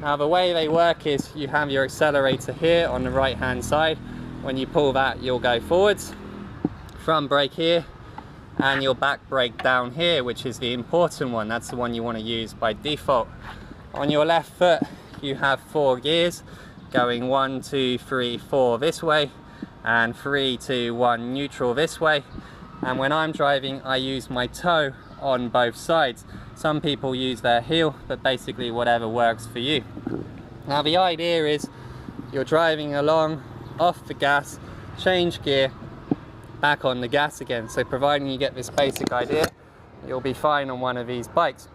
Now the way they work is you have your accelerator here on the right hand side. When you pull that, you'll go forwards, front brake here, and your back brake down here, which is the important one. That's the one you want to use by default. On your left foot you have 4 gears going 1, 2, 3, 4 this way, and 3, 2, 1 neutral this way. And when I'm driving, I use my toe on both sides. Some people use their heel, but basically whatever works for you. Now the idea is you're driving along, off the gas, change gear, back on the gas again. So providing you get this basic idea, you'll be fine on one of these bikes.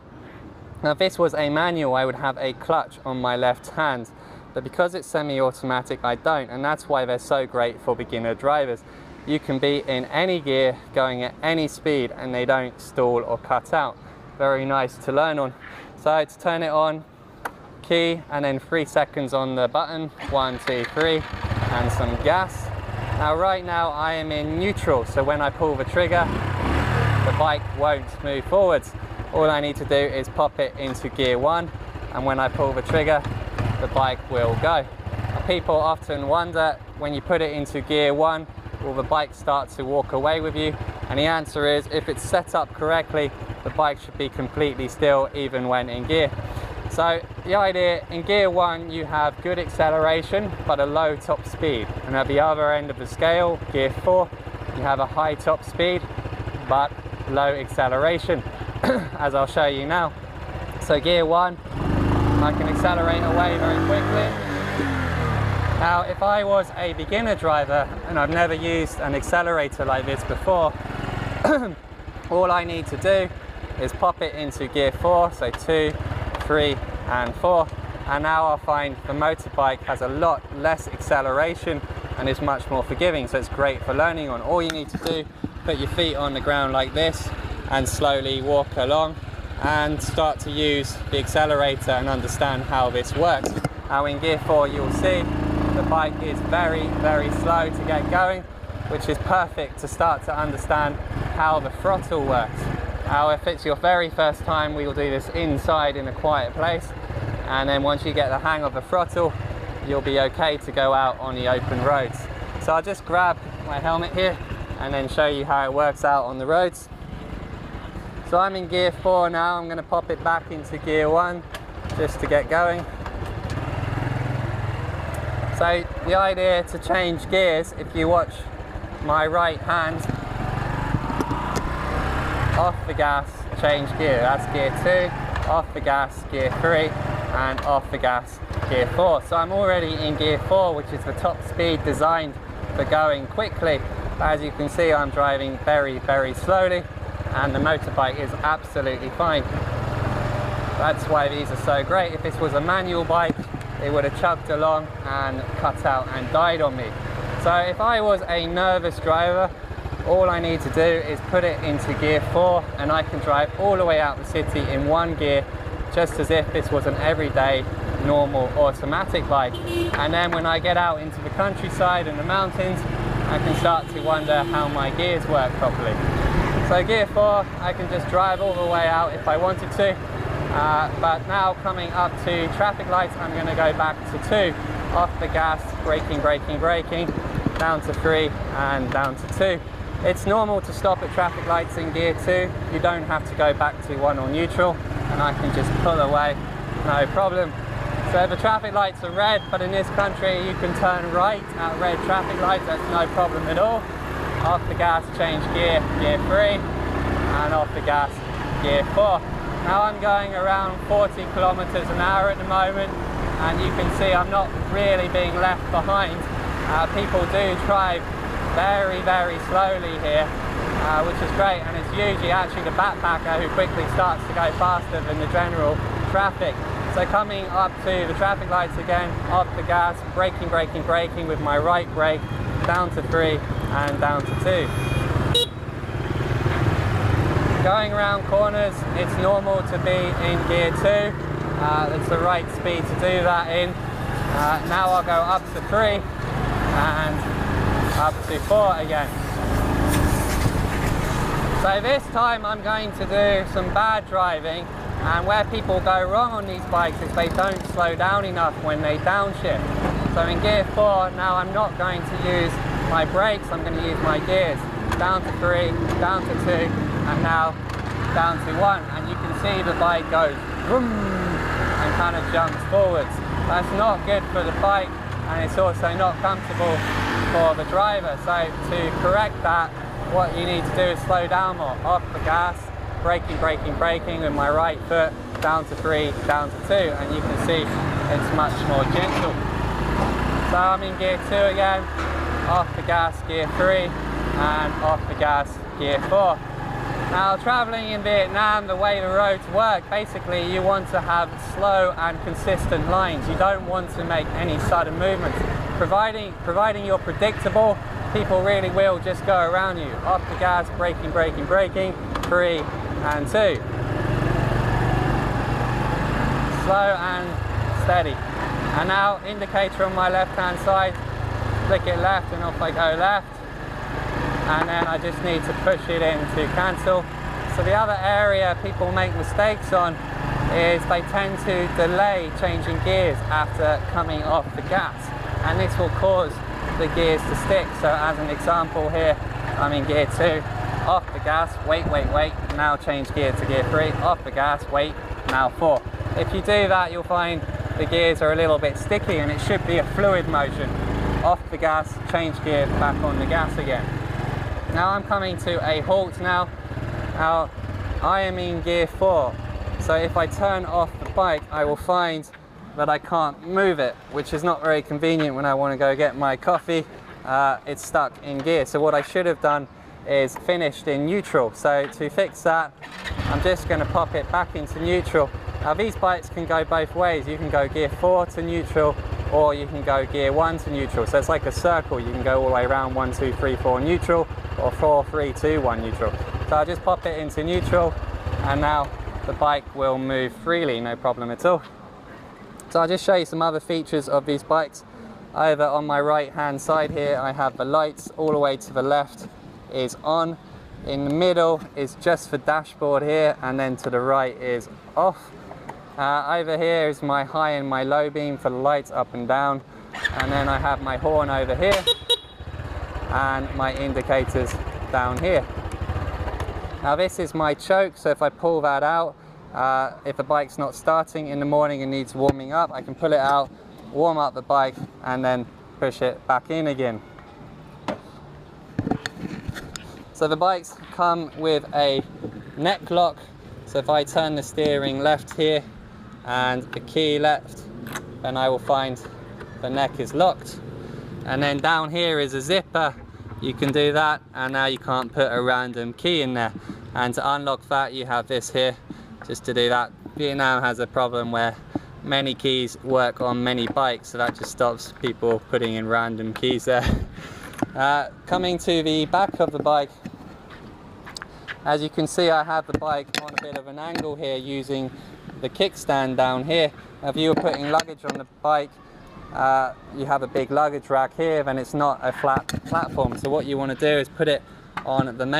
Now if this was a manual, I would have a clutch on my left hand, but because it's semi-automatic, I don't, and that's why they're so great for beginner drivers. You can be in any gear, going at any speed, and they don't stall or cut out. Very nice to learn on. So to turn it on, key, and then 3 seconds on the button, 1, 2, 3, and some gas. Now right now I am in neutral, so when I pull the trigger, the bike won't move forwards. All I need to do is pop it into gear 1, and when I pull the trigger, the bike will go. Now, people often wonder, when you put it into gear 1, will the bike start to walk away with you? And the answer is, if it's set up correctly, the bike should be completely still even when in gear. So the idea, in gear 1 you have good acceleration but a low top speed, and at the other end of the scale, gear 4, you have a high top speed but low acceleration, as I'll show you now. So gear 1, I can accelerate away very quickly. Now if I was a beginner driver and I've never used an accelerator like this before, all I need to do is pop it into gear 4, so 2, 3 and 4, and now I'll find the motorbike has a lot less acceleration and is much more forgiving, so it's great for learning on. All you need to do, put your feet on the ground like this and slowly walk along and start to use the accelerator and understand how this works. Now in gear 4 you'll see the bike is very, very slow to get going, which is perfect to start to understand how the throttle works. Now if it's your very first time, we will do this inside in a quiet place, and then once you get the hang of the throttle, you'll be okay to go out on the open roads. So I'll just grab my helmet here and then show you how it works out on the roads. So I'm in gear 4 now. I'm going to pop it back into gear 1 just to get going. So the idea to change gears, if you watch my right hand, off the gas, change gear. That's gear 2, off the gas, gear 3, and off the gas, gear 4. So I'm already in gear 4, which is the top speed designed for going quickly. As you can see, I'm driving very, very slowly, and the motorbike is absolutely fine. That's why these are so great. If this was a manual bike, it would have chugged along and cut out and died on me. So if I was a nervous driver, all I need to do is put it into gear 4 and I can drive all the way out the city in 1 gear, just as if this was an everyday normal automatic bike. And then when I get out into the countryside and the mountains, I can start to wonder how my gears work properly. So gear 4, I can just drive all the way out if I wanted to, but now coming up to traffic lights, I'm going to go back to 2, off the gas, braking, braking, braking, down to 3 and down to 2. It's normal to stop at traffic lights in gear 2. You don't have to go back to 1 or neutral, and I can just pull away, no problem. So the traffic lights are red, but in this country you can turn right at red traffic lights, that's no problem at all. Off the gas, change gear, gear 3, and off the gas, gear 4. Now I'm going around 40 kilometers an hour at the moment, and you can see I'm not really being left behind. People do drive very, very slowly here, which is great, and it's usually actually the backpacker who quickly starts to go faster than the general traffic. So coming up to the traffic lights again, off the gas, braking, braking, braking with my right brake, down to 3 and down to 2. Going around corners, it's normal to be in gear 2. It's the right speed to do that in. Now I'll go up to 3 and up to 4 again. So this time I'm going to do some bad driving And where people go wrong on these bikes is they don't slow down enough when they downshift. So in gear 4, now I'm not going to use my brakes, I'm going to use my gears. Down to 3, down to 2, and now down to 1. And you can see the bike goes vroom and kind of jumps forwards. That's not good for the bike, and it's also not comfortable for the driver. So to correct that, what you need to do is slow down more. Off the gas, braking, braking, braking with my right foot, down to 3, down to 2, and you can see it's much more gentle. So I'm in gear 2 again, off the gas, gear 3, and off the gas, gear 4. Now traveling in Vietnam, the way the roads work, basically you want to have slow and consistent lines. You don't want to make any sudden movements. Providing you're predictable, people really will just go around you. Off the gas, braking, braking, braking, 3 and 2. Slow and steady. And now indicator on my left hand side, flick it left and off I go left. And then I just need to push it in to cancel. So the other area people make mistakes on is they tend to delay changing gears after coming off the gas. And this will cause the gears to stick. So as an example here, I'm in gear 2, off the gas, wait, wait, wait, now change gear to gear 3, off the gas, wait, now 4. If you do that, you'll find the gears are a little bit sticky, and it should be a fluid motion. Off the gas, change gear, back on the gas again. Now I'm coming to a halt now. Now I am in gear 4, so if I turn off the bike, I will find that I can't move it, which is not very convenient when I want to go get my coffee. It's stuck in gear. So what I should have done is finished in neutral. So to fix that, I'm just going to pop it back into neutral. Now these bikes can go both ways. You can go gear 4 to neutral, or you can go gear 1 to neutral. So it's like a circle. You can go all the way around 1, 2, 3, 4 neutral, or 4, 3, 2, 1 neutral. So I'll just pop it into neutral, and now the bike will move freely, no problem at all. So I'll just show you some other features of these bikes. Over on my right hand side here, I have the lights. All the way to the left is on. In the middle is just the dashboard here, and then to the right is off. Over here is my high and my low beam for the lights up and down. And then I have my horn over here and my indicators down here. Now this is my choke, so if I pull that out, if the bike's not starting in the morning and needs warming up, I can pull it out, warm up the bike, and then push it back in again. So the bikes come with a neck lock. So if I turn the steering left here and the key left, then I will find the neck is locked. And then down here is a zipper. You can do that, and now you can't put a random key in there. And to unlock that, you have this here, just to do that. Vietnam has a problem where many keys work on many bikes, so that just stops people putting in random keys there. Coming to the back of the bike, as you can see, I have the bike on a bit of an angle here using the kickstand down here. If you were putting luggage on the bike, you have a big luggage rack here, then it's not a flat platform. So what you want to do is put it on the main